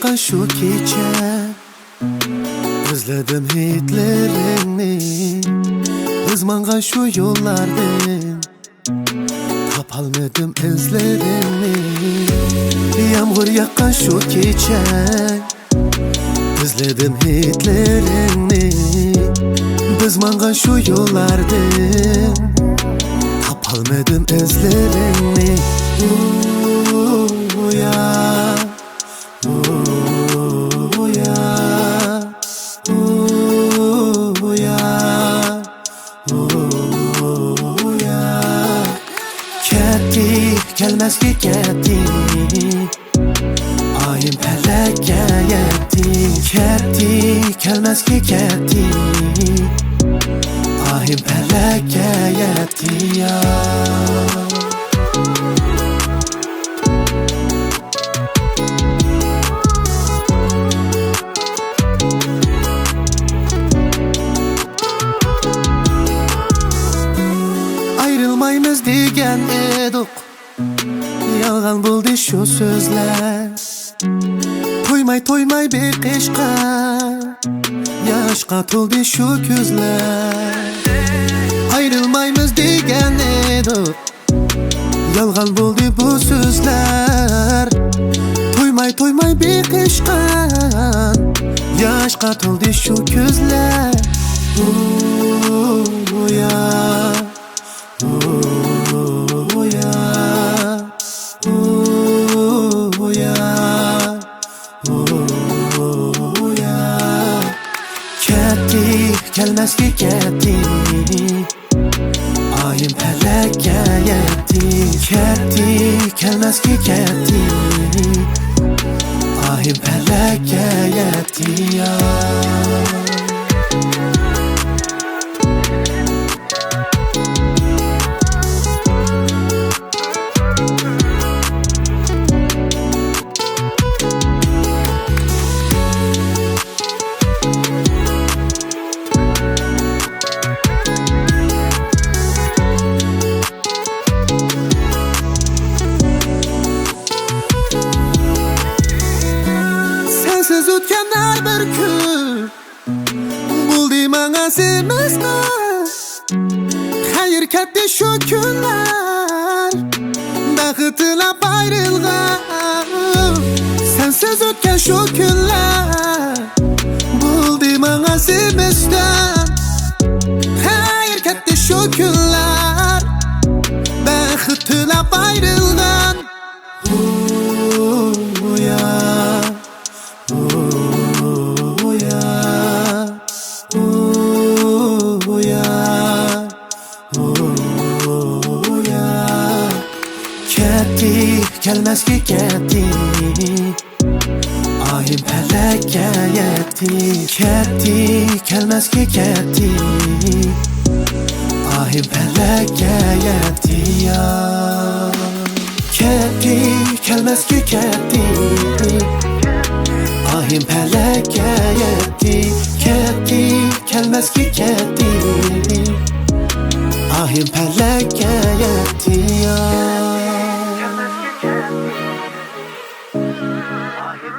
yakan şu gece özledim hitlerini, ızmangan şu yollardan tapalmadım izlerini. Yağmur yakan şu gece özledim hitlerini, ızmangan şu yollardan tapalmadım izlerini. Ya gelmez ki gitti, ayım pelekge yetti. Gitti, gelmez ki gitti, ayım pelekge yetti ya. Ayrılmayımız diyen edik, yalan buldu şu sözler. Toymay bir kışka, yaş katıldı şu gözler. Ayrılmayımız diyen edik, yalan buldu bu sözler. Toymay bir kışka, yaş katıldı şu gözler. Ya gelmez ki gitti, ayım pelekge yetti. Gitti, gelmez ki gitti, ayım pelekge yetti ya. Sensiz o'tgan har bir kun bo'ldi menga semizmi? Xayr ketdi shu kunlar, baxt tilab ayrılgan. Sensiz o'tgan shu kunlar bo'ldi menga semizdan. Xayr ketdi shu kunlar, baxt tilab ayrılgan. Gelmez ki gitti, ayım pelekge yetti. Gitti, gelmez ki gitti, ayım pelekge yetti ya. Gitti, gelmez ki gitti, ayım pelekge yetti. Gitti, gelmez ki gitti, ayım pelekge yetti ya. Gelmez ki gitti, ayım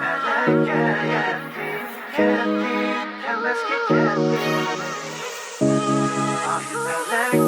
pelekge